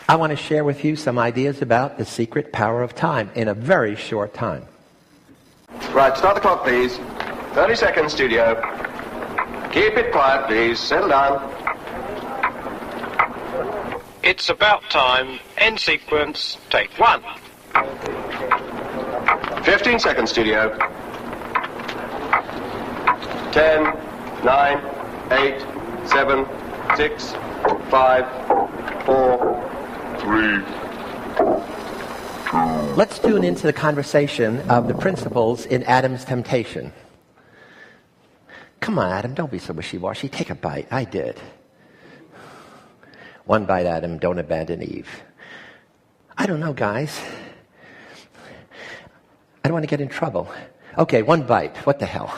I want to share with you some ideas about the secret power of time in a very short time. Right, start the clock, please. 30 seconds, studio. Keep it quiet, please. Settle down. It's about time. End sequence. Take one. 15 seconds, studio. 10, 9, 8, 7, 6, 5, 4, 3. Let's tune into the conversation of the principles in Adam's temptation. Come on, Adam, don't be so wishy-washy. Take a bite. I did. One bite, Adam. Don't abandon Eve. I don't know, guys. I don't want to get in trouble. Okay, one bite. What the hell?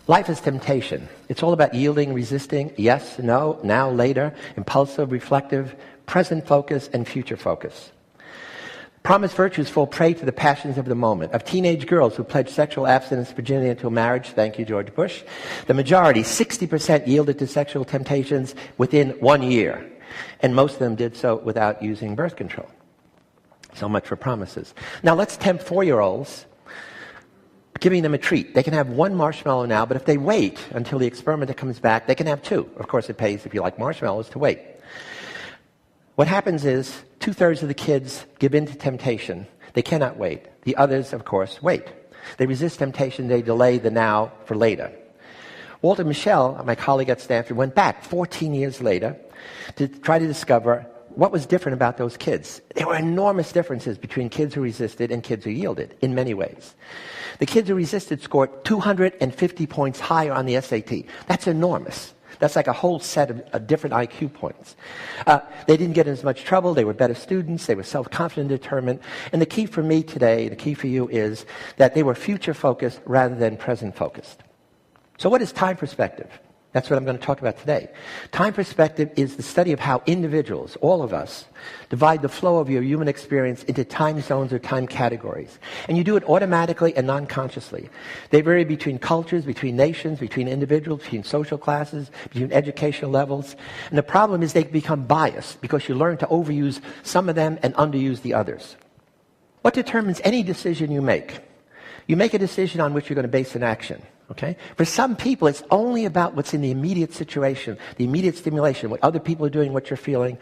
Life is temptation. It's all about yielding, resisting, yes, no, now, later, impulsive, reflective, present focus, and future focus. Promised virtues fall prey to the passions of the moment. Of teenage girls who pledged sexual abstinence, virginity until marriage, thank you, George Bush, the majority, 60%, yielded to sexual temptations within 1 year. And most of them did so without using birth control. So much for promises. Now let's tempt 4-year-olds, giving them a treat. They can have 1 marshmallow now, but if they wait until the experimenter comes back, they can have 2. Of course, it pays, if you like marshmallows, to wait. What happens is 2/3 of the kids give in to temptation. They cannot wait. The others, of course, wait. They resist temptation. They delay the now for later. Walter Mischel, my colleague at Stanford, went back 14 years later to try to discover what was different about those kids. There were enormous differences between kids who resisted and kids who yielded in many ways. The kids who resisted scored 250 points higher on the SAT. That's enormous. That's like a whole set of different IQ points. They didn't get in as much trouble. They were better students. They were self-confident, determined. And the key for me today, the key for you is that they were future-focused rather than present-focused. So what is time perspective? That's what I'm going to talk about today. Time perspective is the study of how individuals, all of us, divide the flow of your human experience into time zones or time categories. And you do it automatically and non-consciously. They vary between cultures, between nations, between individuals, between social classes, between educational levels. And the problem is they become biased because you learn to overuse some of them and underuse the others. What determines any decision you make? You make a decision on which you're going to base an action. Okay? For some people, it's only about what's in the immediate situation, the immediate stimulation, what other people are doing, what you're feeling.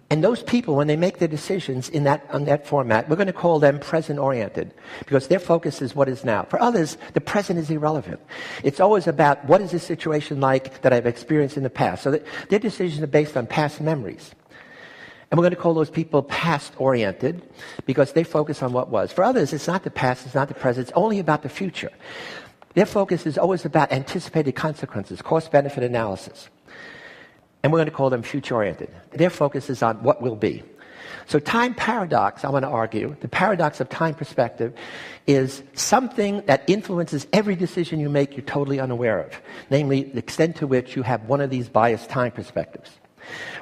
And those people, when they make their decisions on that format, we're going to call them present-oriented because their focus is what is now. For others, the present is irrelevant. It's always about what is this situation like that I've experienced in the past. So that their decisions are based on past memories. And we're going to call those people past-oriented because they focus on what was. For others, it's not the past, it's not the present, it's only about the future. Their focus is always about anticipated consequences, cost-benefit analysis. And we're going to call them future-oriented. Their focus is on what will be. So time paradox, I want to argue, the paradox of time perspective is something that influences every decision you make you're totally unaware of, namely the extent to which you have one of these biased time perspectives.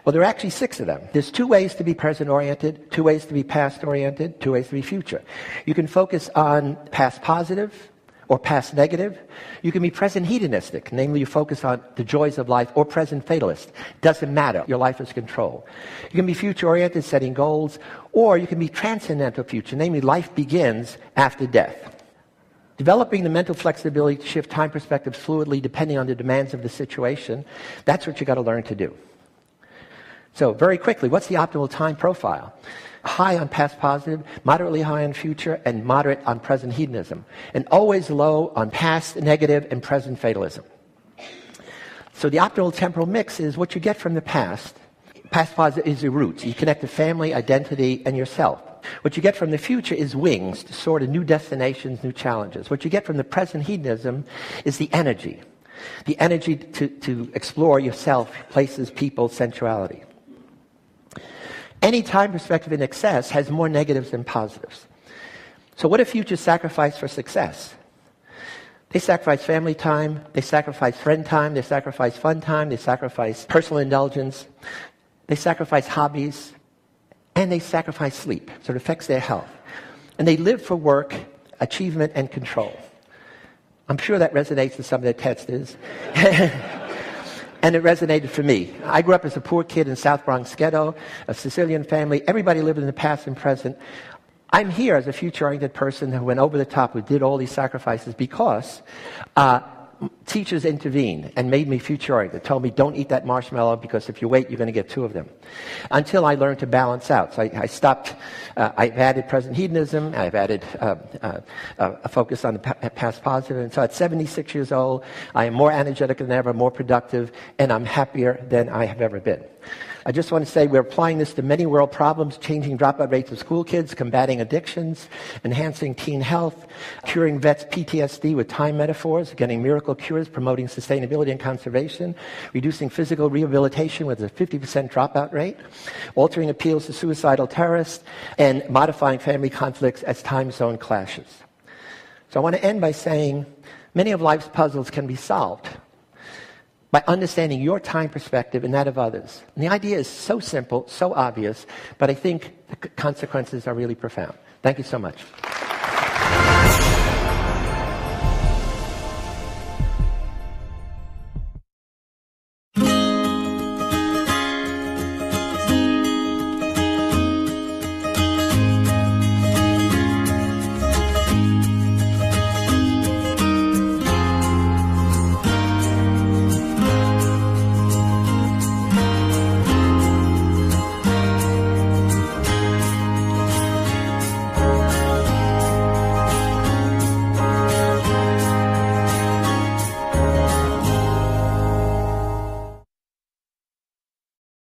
Well, there are actually 6 of them. There's 2 ways to be present-oriented, 2 ways to be past-oriented, 2 ways to be future. You can focus on past positive, or past negative. You can be present hedonistic, namely you focus on the joys of life, or present fatalist. Doesn't matter. Your life is control. You can be future-oriented, setting goals, or you can be transcendental future, namely life begins after death. Developing the mental flexibility to shift time perspectives fluidly depending on the demands of the situation, that's what you got to learn to do. So very quickly, what's the optimal time profile? High on past positive, moderately high on future, and moderate on present hedonism. And always low on past negative and present fatalism. So the optimal temporal mix is what you get from the past. Past positive is your roots. You connect to family, identity, and yourself. What you get from the future is wings to soar to new destinations, new challenges. What you get from the present hedonism is the energy. The energy to explore yourself, places, people, sensuality. Any time perspective in excess has more negatives than positives. So what if futures sacrifice for success? They sacrifice family time, they sacrifice friend time, they sacrifice fun time, they sacrifice personal indulgence, they sacrifice hobbies, and they sacrifice sleep. So it affects their health. And they live for work, achievement, and control. I'm sure that resonates with some of the testers. And it resonated for me. I grew up as a poor kid in South Bronx ghetto, a Sicilian family. Everybody lived in the past and present. I'm here as a future-oriented person who went over the top, who did all these sacrifices because teachers intervened and made me future-oriented. Told me, don't eat that marshmallow because if you wait, you're going to get 2 of them. Until I learned to balance out. So I stopped. I've added present hedonism. I've added a focus on the past positive. And so at 76 years old, I am more energetic than ever, more productive, and I'm happier than I have ever been. I just want to say we're applying this to many world problems, changing dropout rates of school kids, combating addictions, enhancing teen health, curing vets' PTSD with time metaphors, getting miracle cures, promoting sustainability and conservation, reducing physical rehabilitation with a 50% dropout rate, altering appeals to suicidal terrorists, and modifying family conflicts as time zone clashes. So I want to end by saying many of life's puzzles can be solved by understanding your time perspective and that of others. And the idea is so simple, so obvious, but I think the consequences are really profound. Thank you so much.